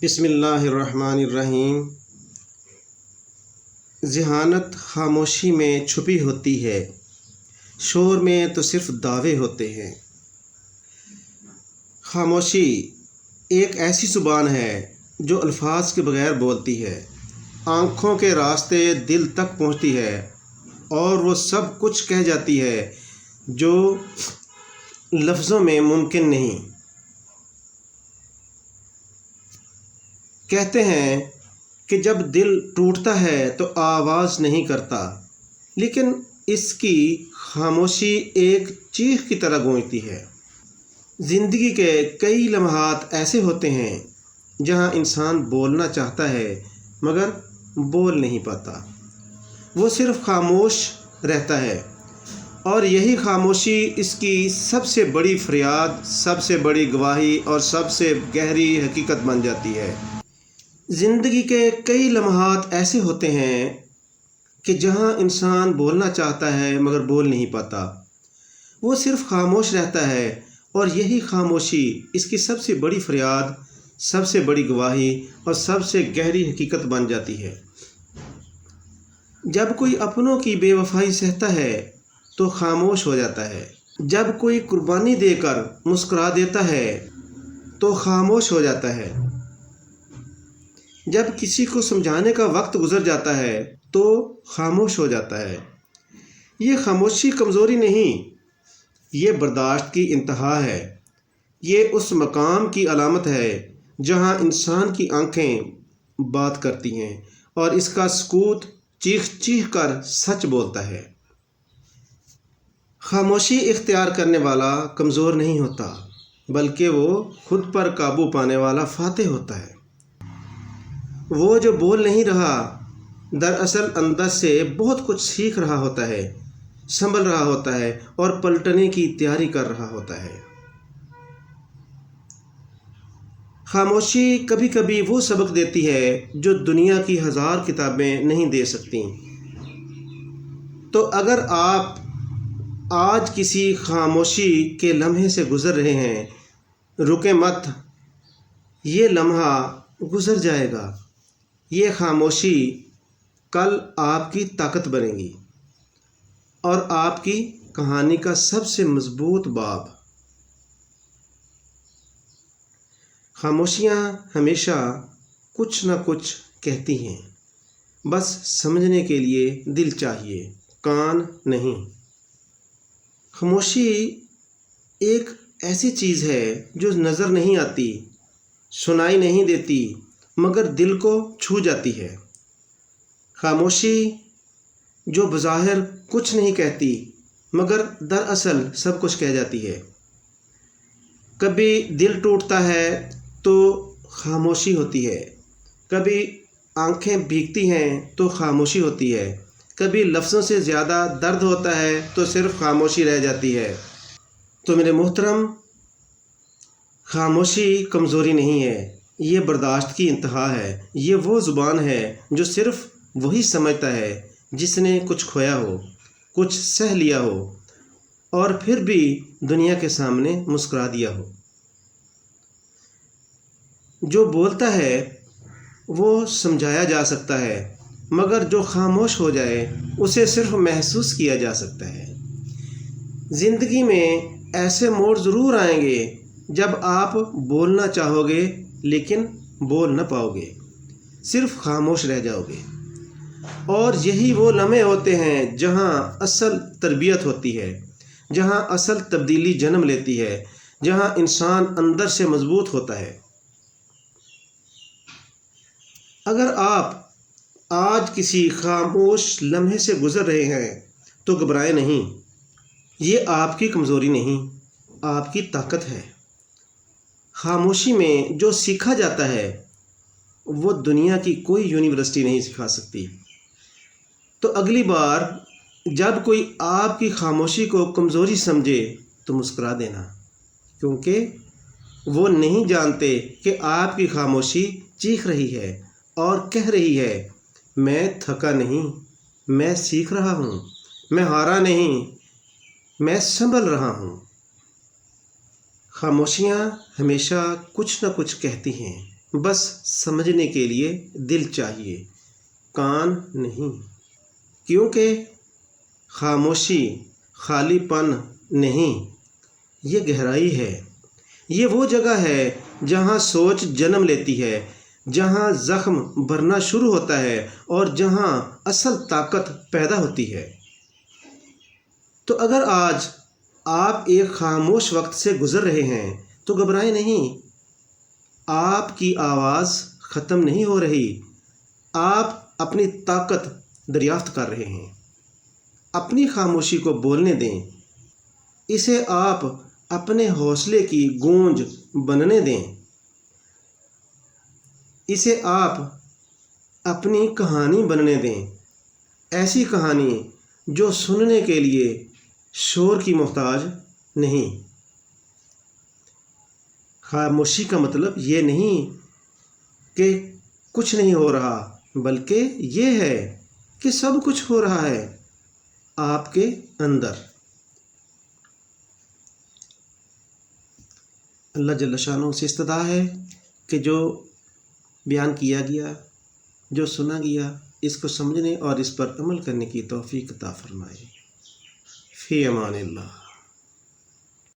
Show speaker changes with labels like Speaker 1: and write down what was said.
Speaker 1: بسم اللہ الرحمن الرحیم۔ ذہانت خاموشی میں چھپی ہوتی ہے، شور میں تو صرف دعوے ہوتے ہیں۔ خاموشی ایک ایسی زبان ہے جو الفاظ کے بغیر بولتی ہے، آنکھوں کے راستے دل تک پہنچتی ہے اور وہ سب کچھ کہہ جاتی ہے جو لفظوں میں ممکن نہیں۔ کہتے ہیں کہ جب دل ٹوٹتا ہے تو آواز نہیں کرتا، لیکن اس کی خاموشی ایک چیخ کی طرح گونجتی ہے۔ زندگی کے کئی لمحات ایسے ہوتے ہیں جہاں انسان بولنا چاہتا ہے مگر بول نہیں پاتا، وہ صرف خاموش رہتا ہے، اور یہی خاموشی اس کی سب سے بڑی فریاد، سب سے بڑی گواہی اور سب سے گہری حقیقت بن جاتی ہے۔ زندگی کے کئی لمحات ایسے ہوتے ہیں کہ جہاں انسان بولنا چاہتا ہے مگر بول نہیں پاتا، وہ صرف خاموش رہتا ہے، اور یہی خاموشی اس کی سب سے بڑی فریاد، سب سے بڑی گواہی اور سب سے گہری حقیقت بن جاتی ہے۔ جب کوئی اپنوں کی بے وفائی سہتا ہے تو خاموش ہو جاتا ہے، جب کوئی قربانی دے کر مسکرا دیتا ہے تو خاموش ہو جاتا ہے، جب کسی کو سمجھانے کا وقت گزر جاتا ہے تو خاموش ہو جاتا ہے۔ یہ خاموشی کمزوری نہیں، یہ برداشت کی انتہا ہے، یہ اس مقام کی علامت ہے جہاں انسان کی آنکھیں بات کرتی ہیں اور اس کا سکوت چیخ چیخ کر سچ بولتا ہے۔ خاموشی اختیار کرنے والا کمزور نہیں ہوتا، بلکہ وہ خود پر قابو پانے والا فاتح ہوتا ہے۔ وہ جو بول نہیں رہا دراصل اندر سے بہت کچھ سیکھ رہا ہوتا ہے، سنبھل رہا ہوتا ہے اور پلٹنے کی تیاری کر رہا ہوتا ہے۔ خاموشی کبھی کبھی وہ سبق دیتی ہے جو دنیا کی ہزار کتابیں نہیں دے سکتی۔ تو اگر آپ آج کسی خاموشی کے لمحے سے گزر رہے ہیں، رکیں مت، یہ لمحہ گزر جائے گا، یہ خاموشی کل آپ کی طاقت بنے گی اور آپ کی کہانی کا سب سے مضبوط باب۔ خاموشیاں ہمیشہ کچھ نہ کچھ کہتی ہیں، بس سمجھنے کے لیے دل چاہیے، کان نہیں۔ خاموشی ایک ایسی چیز ہے جو نظر نہیں آتی، سنائی نہیں دیتی، مگر دل کو چھو جاتی ہے۔ خاموشی جو بظاہر کچھ نہیں کہتی مگر دراصل سب کچھ کہہ جاتی ہے۔ کبھی دل ٹوٹتا ہے تو خاموشی ہوتی ہے، کبھی آنکھیں بھیگتی ہیں تو خاموشی ہوتی ہے، کبھی لفظوں سے زیادہ درد ہوتا ہے تو صرف خاموشی رہ جاتی ہے۔ تو میرے محترم، خاموشی کمزوری نہیں ہے، یہ برداشت کی انتہا ہے۔ یہ وہ زبان ہے جو صرف وہی سمجھتا ہے جس نے کچھ کھویا ہو، کچھ سہ لیا ہو اور پھر بھی دنیا کے سامنے مسکرا دیا ہو۔ جو بولتا ہے وہ سمجھایا جا سکتا ہے، مگر جو خاموش ہو جائے اسے صرف محسوس کیا جا سکتا ہے۔ زندگی میں ایسے موڑ ضرور آئیں گے جب آپ بولنا چاہو گے لیکن بول نہ پاؤ گے، صرف خاموش رہ جاؤ گے، اور یہی وہ لمحے ہوتے ہیں جہاں اصل تربیت ہوتی ہے، جہاں اصل تبدیلی جنم لیتی ہے، جہاں انسان اندر سے مضبوط ہوتا ہے۔ اگر آپ آج کسی خاموش لمحے سے گزر رہے ہیں تو گھبرائیں نہیں، یہ آپ کی کمزوری نہیں، آپ کی طاقت ہے۔ خاموشی میں جو سیکھا جاتا ہے وہ دنیا کی کوئی یونیورسٹی نہیں سکھا سکتی۔ تو اگلی بار جب کوئی آپ کی خاموشی کو کمزوری سمجھے تو مسکرا دینا، کیونکہ وہ نہیں جانتے کہ آپ کی خاموشی چیخ رہی ہے اور کہہ رہی ہے، میں تھکا نہیں، میں سیکھ رہا ہوں، میں ہارا نہیں، میں سنبھل رہا ہوں۔ خاموشیاں ہمیشہ کچھ نہ کچھ کہتی ہیں، بس سمجھنے کے لیے دل چاہیے، کان نہیں، کیونکہ خاموشی خالی پن نہیں، یہ گہرائی ہے۔ یہ وہ جگہ ہے جہاں سوچ جنم لیتی ہے، جہاں زخم بھرنا شروع ہوتا ہے اور جہاں اصل طاقت پیدا ہوتی ہے۔ تو اگر آج آپ ایک خاموش وقت سے گزر رہے ہیں تو گھبرائیں نہیں، آپ کی آواز ختم نہیں ہو رہی، آپ اپنی طاقت دریافت کر رہے ہیں۔ اپنی خاموشی کو بولنے دیں، اسے آپ اپنے حوصلے کی گونج بننے دیں، اسے آپ اپنی کہانی بننے دیں، ایسی کہانی جو سننے کے لیے شور کی محتاج نہیں۔ خاموشی کا مطلب یہ نہیں کہ کچھ نہیں ہو رہا، بلکہ یہ ہے کہ سب کچھ ہو رہا ہے آپ کے اندر۔ اللہ جل شانہ سے استدعا ہے کہ جو بیان کیا گیا، جو سنا گیا، اس کو سمجھنے اور اس پر عمل کرنے کی توفیق عطا فرمائے۔ فی امان اللہ۔